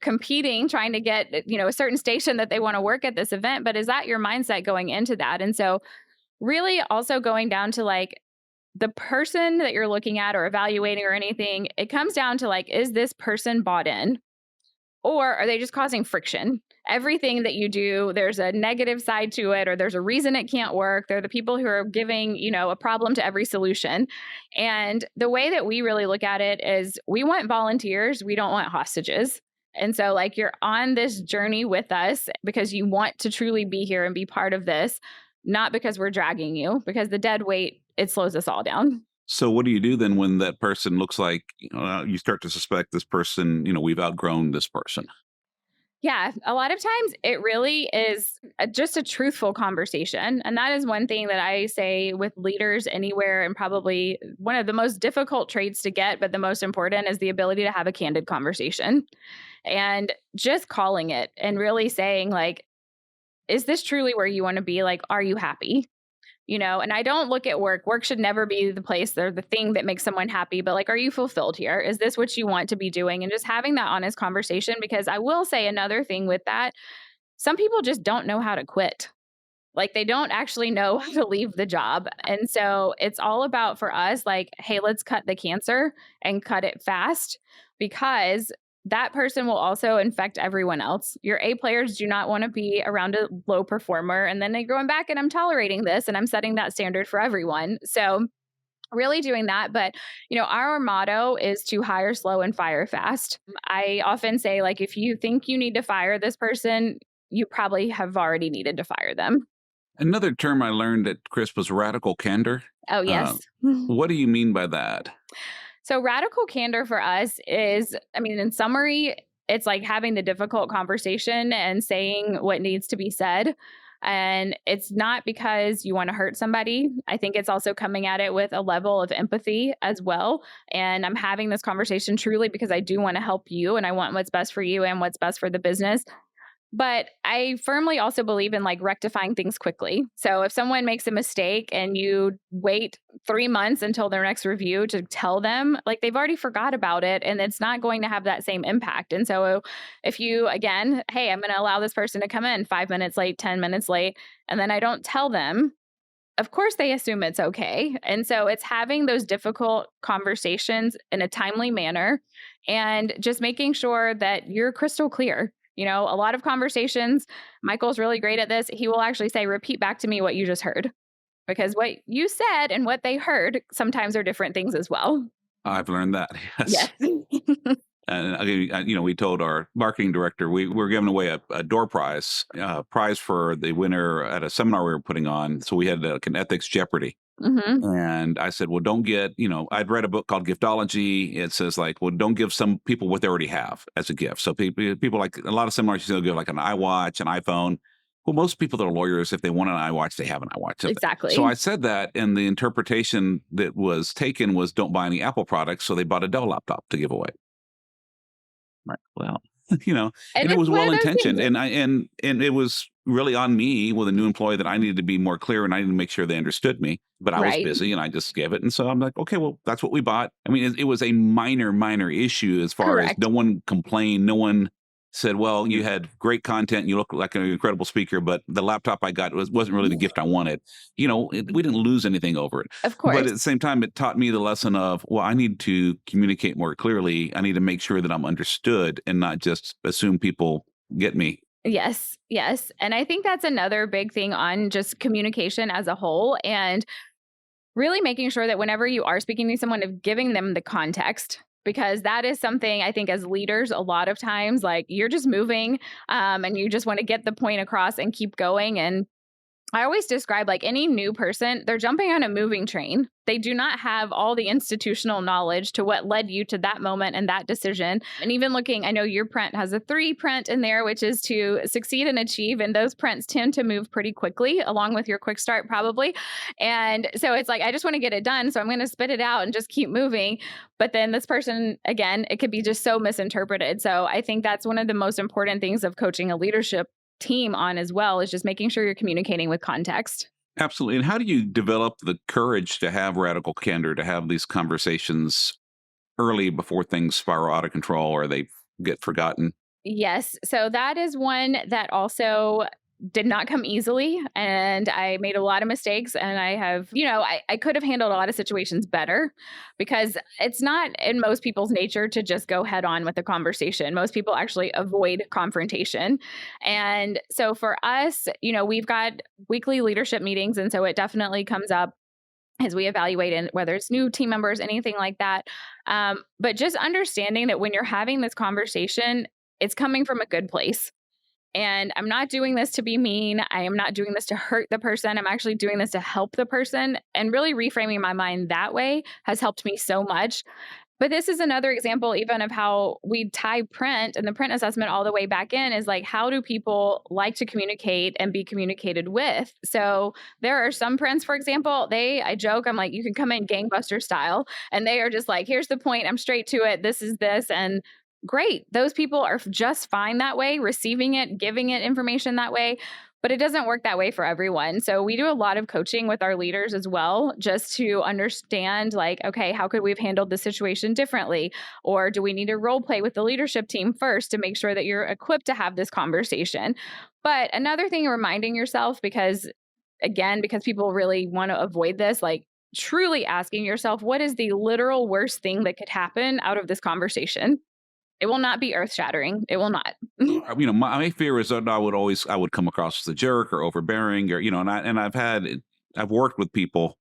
competing, trying to get, a certain station that they want to work at this event. But is that your mindset going into that? And so really also going down to like the person that you're looking at or evaluating or anything, it comes down to like, is this person bought in? Or are they just causing friction? Everything that you do, there's a negative side to it, or there's a reason it can't work. They're the people who are giving, a problem to every solution. And the way that we really look at it is we want volunteers. We don't want hostages. And so like you're on this journey with us because you want to truly be here and be part of this, not because we're dragging you, because the dead weight, it slows us all down. So what do you do then when that person looks like, you start to suspect this person, we've outgrown this person? Yeah, a lot of times it really is just a truthful conversation. And that is one thing that I say with leaders anywhere, and probably one of the most difficult traits to get, but the most important is the ability to have a candid conversation. And just calling it and really saying like, is this truly where you want to be? Like, are you happy? And I don't look at work. Work should never be the place or the thing that makes someone happy. But like, are you fulfilled here? Is this what you want to be doing? And just having that honest conversation, because I will say another thing with that, some people just don't know how to quit. Like they don't actually know how to leave the job. And so it's all about for us, like, hey, let's cut the cancer and cut it fast, because that person will also infect everyone else. Your A players do not want to be around a low performer. And then they're going back and I'm tolerating this and I'm setting that standard for everyone. So really doing that. But, our motto is to hire slow and fire fast. I often say, like, if you think you need to fire this person, you probably have already needed to fire them. Another term I learned at CRISP was radical candor. Oh, yes. What do you mean by that? So radical candor for us is, in summary, it's like having the difficult conversation and saying what needs to be said. And it's not because you want to hurt somebody. I think it's also coming at it with a level of empathy as well. And I'm having this conversation truly because I do want to help you and I want what's best for you and what's best for the business. But I firmly also believe in like rectifying things quickly. So if someone makes a mistake and you wait 3 months until their next review to tell them, like they've already forgot about it and it's not going to have that same impact. And so if you, again, hey, I'm going to allow this person to come in 5 minutes late, 10 minutes late, and then I don't tell them, of course they assume it's okay. And so it's having those difficult conversations in a timely manner and just making sure that you're crystal clear. A lot of conversations, Michael's really great at this. He will actually say, repeat back to me what you just heard, because what you said and what they heard sometimes are different things as well. I've learned that. Yes. Yes. And we told our marketing director we were giving away a door prize, prize for the winner at a seminar we were putting on. So we had an ethics Jeopardy. Mm-hmm. And I said, well, don't get, I'd read a book called Giftology. It says like, well, don't give some people what they already have as a gift. So people like a lot of seminars, they'll give like an iWatch, an iPhone. Well, most people that are lawyers, if they want an iWatch, they have an iWatch. Exactly. So I said that, and the interpretation that was taken was don't buy any Apple products. So they bought a Dell laptop to give away. Right. Well, and it was well intentioned, and it was really on me with a new employee that I needed to be more clear and I needed to make sure they understood me. But I was busy and I just gave it, and so I'm like, okay, well, that's what we bought. I mean, it was a minor issue as far as no one complained, no one said, well, you had great content, you look like an incredible speaker, but the laptop I got wasn't really the gift I wanted. We didn't lose anything over it. Of course. But at the same time, it taught me the lesson of, well, I need to communicate more clearly. I need to make sure that I'm understood and not just assume people get me. Yes. And I think that's another big thing on just communication as a whole, and really making sure that whenever you are speaking to someone, of giving them the context. Because that is something I think as leaders, a lot of times, like you're just moving and you just want to get the point across and keep going. And I always describe like any new person, they're jumping on a moving train. They do not have all the institutional knowledge to what led you to that moment and that decision. And even looking, I know your print has a 3 print in there, which is to succeed and achieve. And those prints tend to move pretty quickly, along with your quick start probably. And so it's like, I just want to get it done. So I'm going to spit it out and just keep moving. But then this person, again, it could be just so misinterpreted. So I think that's one of the most important things of coaching a leadership team on as well, is just making sure you're communicating with context. Absolutely. And how do you develop the courage to have radical candor, to have these conversations early before things spiral out of control or they get forgotten? Yes. So that is one that also did not come easily. And I made a lot of mistakes. And I have, I could have handled a lot of situations better, because it's not in most people's nature to just go head on with the conversation. Most people actually avoid confrontation. And so for us, we've got weekly leadership meetings. And so it definitely comes up as we evaluate, and whether it's new team members, anything like that. But just understanding that when you're having this conversation, it's coming from a good place. And I'm not doing this to be mean. I am not doing this to hurt the person. I'm actually doing this to help the person. And really reframing my mind that way has helped me so much. But this is another example even of how we tie print and the print assessment all the way back in, is like, how do people like to communicate and be communicated with? So there are some prints, for example, I joke, I'm like, you can come in gangbuster style, and they are just like, here's the point, I'm straight to it, this is this, and great. Those people are just fine that way, receiving it, giving it information that way. But it doesn't work that way for everyone. So we do a lot of coaching with our leaders as well, just to understand like, okay, how could we have handled the situation differently? Or do we need to role play with the leadership team first to make sure that you're equipped to have this conversation? But another thing, reminding yourself, because people really want to avoid this, like truly asking yourself, what is the literal worst thing that could happen out of this conversation? It will not be earth-shattering. It will not. My fear is that I would come across as a jerk or overbearing, or and I've worked with people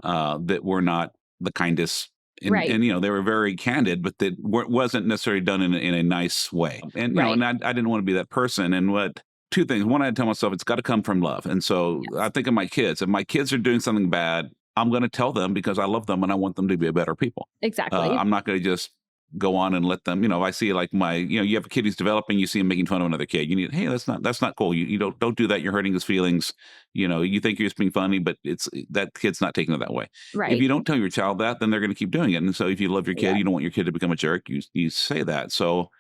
that were not the kindest, right? And they were very candid, but that wasn't necessarily done in a nice way. And right. And I didn't want to be that person. And two things. One, I tell myself it's got to come from love. And so I think of my kids. If my kids are doing something bad, I'm going to tell them because I love them and I want them to be a better people. Exactly. I'm not going to just go on and let them, I see like you have a kid who's developing, you see him making fun of another kid. You need, hey, that's not cool. You don't do that. You're hurting his feelings. You think you're just being funny, but that kid's not taking it that way. Right. If you don't tell your child that, then they're going to keep doing it. And so if you love your kid, you don't want your kid to become a jerk. You say that. So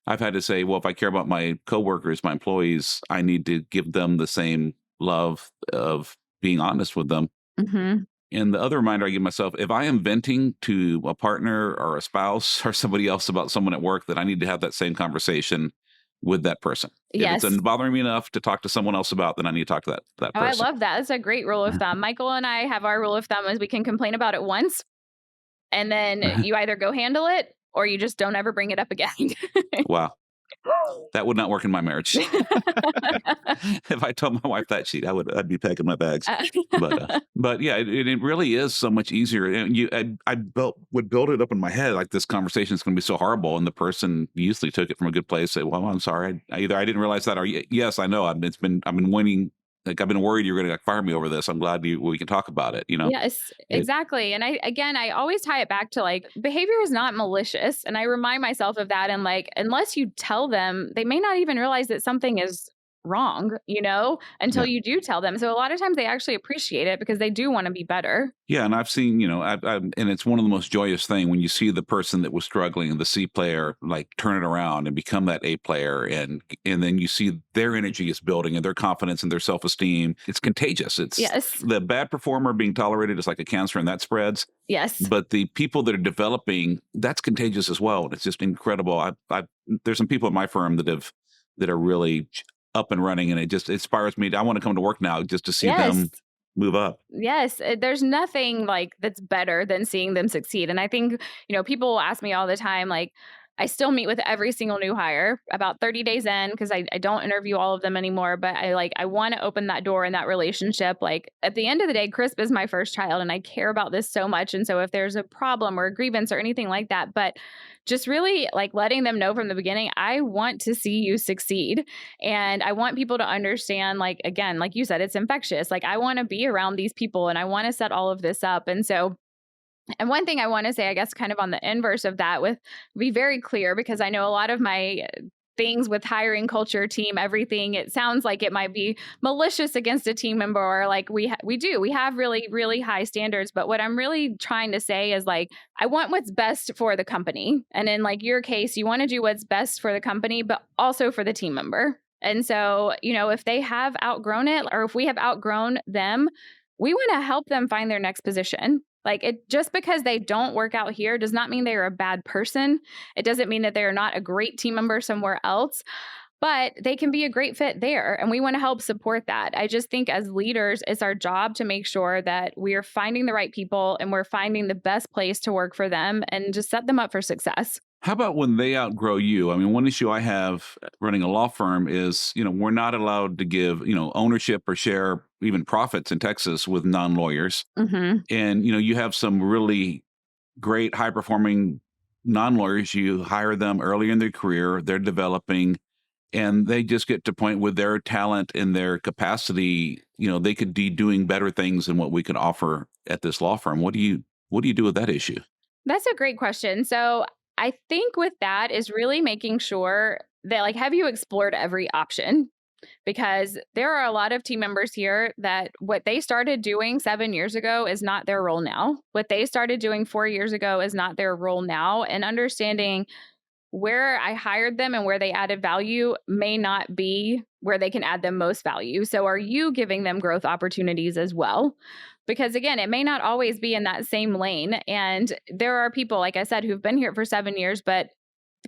I've had to say, well, if I care about my coworkers, my employees, I need to give them the same love of being honest with them. Mm-hmm. And the other reminder I give myself, if I am venting to a partner or a spouse or somebody else about someone at work, that I need to have that same conversation with that person. Yes. If it's bothering me enough to talk to someone else about, then I need to talk to that person. I love that. That's a great rule of thumb. Michael and I have our rule of thumb is we can complain about it once, and then you either go handle it or you just don't ever bring it up again. Wow. That would not work in my marriage. If I told my wife that, I'd be packing my bags. But yeah, it really is so much easier. And would build it up in my head like this conversation is going to be so horrible, and the person usually took it from a good place. Say, "Well, I'm sorry. Either I didn't realize that, or yes, I know. I've been waiting. Like I've been worried you're going to fire me over this. I'm glad we can talk about it. Yes, exactly. And I always tie it back to like behavior is not malicious, and I remind myself of that. And like unless you tell them, they may not even realize that something is wrong, until you do tell them. So a lot of times they actually appreciate it because they do want to be better. Yeah, and I've seen, and it's one of the most joyous thing when you see the person that was struggling, the C player, like turn it around and become that A player, and then you see their energy is building and their confidence and their self-esteem. It's contagious. It's the bad performer being tolerated is like a cancer, and that spreads. Yes, but the people that are developing, that's contagious as well, and it's just incredible. There's some people at my firm that are really up and running, and it just inspires me. I want to come to work now just to see them move up. Yes, there's nothing like that's better than seeing them succeed. And I think, people will ask me all the time, like, I still meet with every single new hire about 30 days in because I don't interview all of them anymore. But I want to open that door in that relationship. Like at the end of the day, Crisp is my first child and I care about this so much. And so if there's a problem or a grievance or anything like that, but just really like letting them know from the beginning, I want to see you succeed. And I want people to understand, like, again, like you said, it's infectious. Like I want to be around these people and I want to set all of this up. And one thing I want to say, I guess, kind of on the inverse of that, be very clear, because I know a lot of my things with hiring, culture, team, everything, it sounds like it might be malicious against a team member, or like we have really, really high standards. But what I'm really trying to say is like, I want what's best for the company. And in like your case, you want to do what's best for the company, but also for the team member. And so, if they have outgrown it, or if we have outgrown them, we want to help them find their next position. Like just because they don't work out here does not mean they are a bad person. It doesn't mean that they are not a great team member somewhere else, but they can be a great fit there. And we want to help support that. I just think as leaders, it's our job to make sure that we are finding the right people and we're finding the best place to work for them and just set them up for success. How about when they outgrow you? I mean, one issue I have running a law firm is, we're not allowed to give, ownership or share even profits in Texas with non-lawyers. Mm-hmm. And, you have some really great high-performing non-lawyers. You hire them early in their career, they're developing, and they just get to a point with their talent and their capacity, they could be doing better things than what we could offer at this law firm. What do you do with that issue? That's a great question. So I think with that is really making sure that, like, have you explored every option? Because there are a lot of team members here that what they started doing 7 years ago is not their role now. What they started doing 4 years ago is not their role now. And understanding where I hired them and where they added value may not be where they can add the most value. So are you giving them growth opportunities as well? Because again, it may not always be in that same lane. And there are people, like I said, who've been here for 7 years, but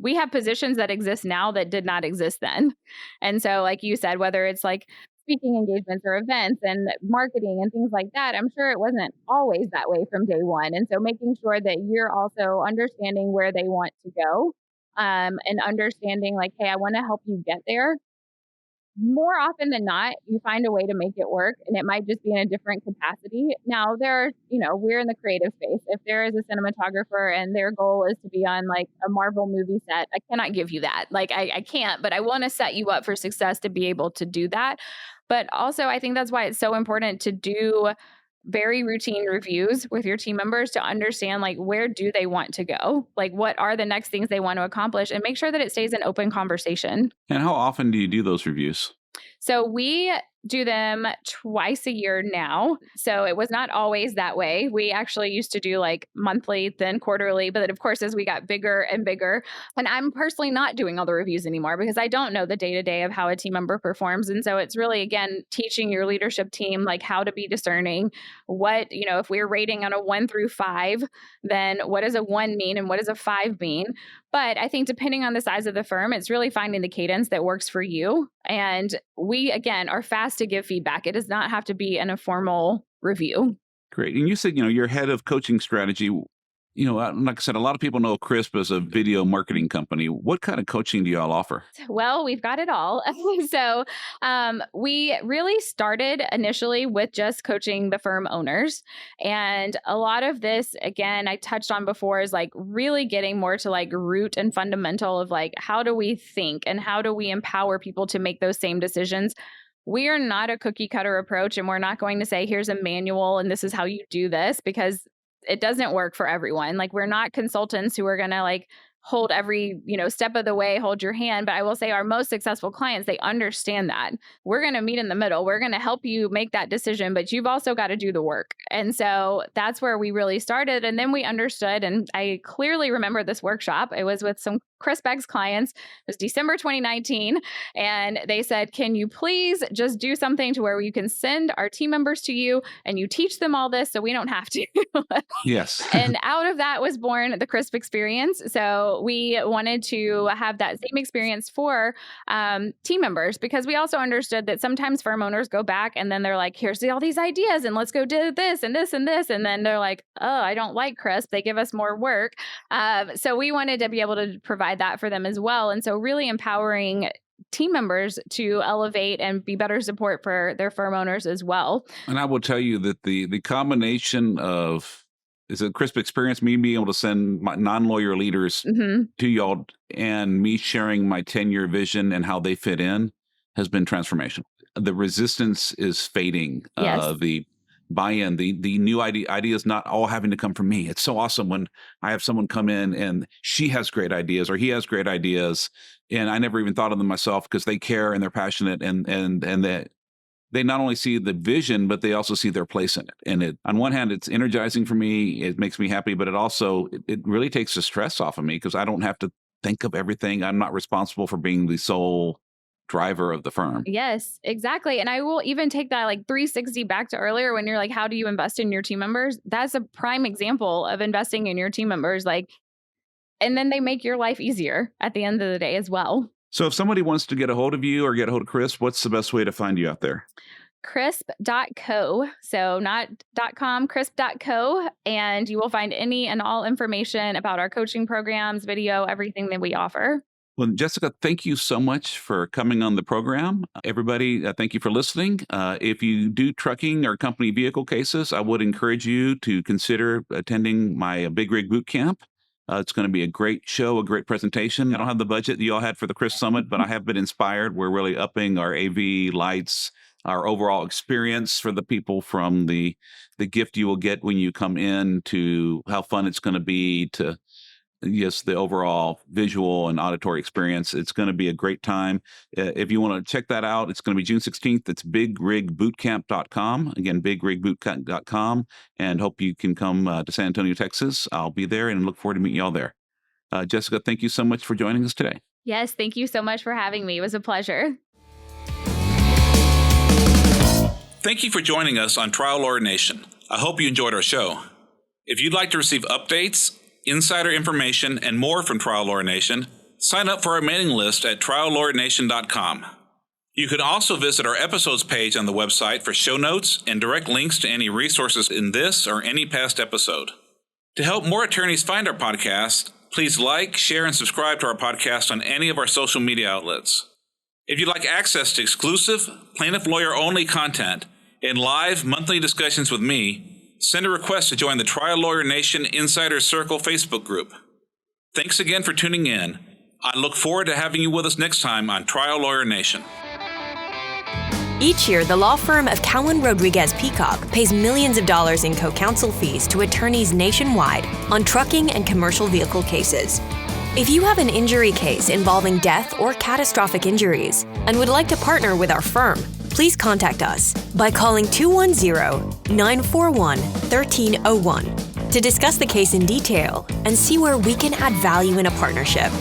we have positions that exist now that did not exist then. And so like you said, whether it's like speaking engagements or events and marketing and things like that, I'm sure it wasn't always that way from day one. And so making sure that you're also understanding where they want to go, and understanding like, hey, I want to help you get there. More often than not, you find a way to make it work, and it might just be in a different capacity. Now, we're in the creative space. If there is a cinematographer and their goal is to be on like a Marvel movie set, I cannot give you that. Like I can't, but I want to set you up for success to be able to do that. But also, I think that's why it's so important to do very routine reviews with your team members to understand like where do they want to go? Like what are the next things they want to accomplish, and make sure that it stays an open conversation. And how often do you do those reviews? So we do them twice a year now. So it was not always that way. We actually used to do like monthly, then quarterly. But then of course, as we got bigger and bigger, and I'm personally not doing all the reviews anymore because I don't know the day-to-day of how a team member performs. And so it's really, again, teaching your leadership team like how to be discerning. What, if we're rating on a 1 through 5, then what does a 1 mean and what does a 5 mean? But I think depending on the size of the firm, it's really finding the cadence that works for you. And we, again, are fast to give feedback. It does not have to be in a formal review. Great. And you said, you're head of coaching strategy. Like I said, a lot of people know Crisp as a video marketing company. What kind of coaching do y'all offer? Well, we've got it all. So we really started initially with just coaching the firm owners. And a lot of this, again, I touched on before, is like really getting more to like root and fundamental of like, how do we think and how do we empower people to make those same decisions? We are not a cookie cutter approach, and we're not going to say, here's a manual and this is how you do this, because it doesn't work for everyone. Like, we're not consultants who are going to like hold every, step of the way, hold your hand. But I will say our most successful clients, they understand that we're going to meet in the middle. We're going to help you make that decision, but you've also got to do the work. And so that's where we really started. And then we understood, and I clearly remember this workshop. It was with some CrispX clients. It was December 2019. And they said, can you please just do something to where you can send our team members to you and you teach them all this so we don't have to. Yes. And out of that was born the Crisp experience. So we wanted to have that same experience for team members, because we also understood that sometimes firm owners go back and then they're like, here's all these ideas and let's go do this and this and this. And then they're like, oh, I don't like Crisp. They give us more work. So we wanted to be able to provide that for them as well. And so really empowering team members to elevate and be better support for their firm owners as well. And I will tell you that the combination of a Crisp experience, me being able to send my non-lawyer leaders to y'all and me sharing my 10-year vision and how they fit in has been transformational. The resistance is fading. Yes. The buy-in, the new ideas not all having to come from me. It's so awesome when I have someone come in and she has great ideas or he has great ideas, and I never even thought of them myself, because they care and they're passionate and that they not only see the vision, but they also see their place in it. And it, on one hand, it's energizing for me. It makes me happy, but it really takes the stress off of me, because I don't have to think of everything. I'm not responsible for being the sole driver of the firm. Yes, exactly. And I will even take that like 360 back to earlier when you're like, how do you invest in your team members? That's a prime example of investing in your team members. Like, and then they make your life easier at the end of the day as well. So if somebody wants to get a hold of you or get a hold of Crisp, what's the best way to find you out there? Crisp.co. So not .com, crisp.co. And you will find any and all information about our coaching programs, video, everything that we offer. Well, Jessica, thank you so much for coming on the program. Everybody, thank you for listening. If you do trucking or company vehicle cases, I would encourage you to consider attending my Big Rig Boot Camp. It's going to be a great show, a great presentation. I don't have the budget that you all had for the Crisp Summit, but I have been inspired. We're really upping our AV lights, our overall experience for the people, from the gift you will get when you come in to how fun it's going to be to the overall visual and auditory experience. It's going to be a great time. If you want to check that out, it's going to be June 16th. It's bigrigbootcamp.com. Again, bigrigbootcamp.com. And hope you can come to San Antonio, Texas. I'll be there and look forward to meeting y'all there. Jessica, thank you so much for joining us today. Yes, thank you so much for having me. It was a pleasure. Thank you for joining us on Trial Lawyer Nation. I hope you enjoyed our show. If you'd like to receive updates, insider information, and more from Trial Lawyer Nation, sign up for our mailing list at triallawyernation.com. You can also visit our episodes page on the website for show notes and direct links to any resources in this or any past episode. To help more attorneys find our podcast, please like, share, and subscribe to our podcast on any of our social media outlets. If you'd like access to exclusive, plaintiff lawyer-only content and live monthly discussions with me, send a request to join the Trial Lawyer Nation Insider Circle Facebook group. Thanks again for tuning in. I look forward to having you with us next time on Trial Lawyer Nation. Each year, the law firm of Cowen Rodriguez Peacock pays millions of dollars in co-counsel fees to attorneys nationwide on trucking and commercial vehicle cases. If you have an injury case involving death or catastrophic injuries and would like to partner with our firm, please contact us by calling 210-941-1301 to discuss the case in detail and see where we can add value in a partnership.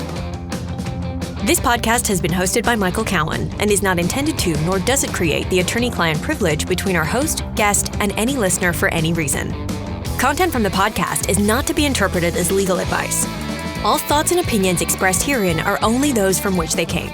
This podcast has been hosted by Michael Cowen and is not intended to, nor does it create, the attorney-client privilege between our host, guest, and any listener for any reason. Content from the podcast is not to be interpreted as legal advice. All thoughts and opinions expressed herein are only those from which they came.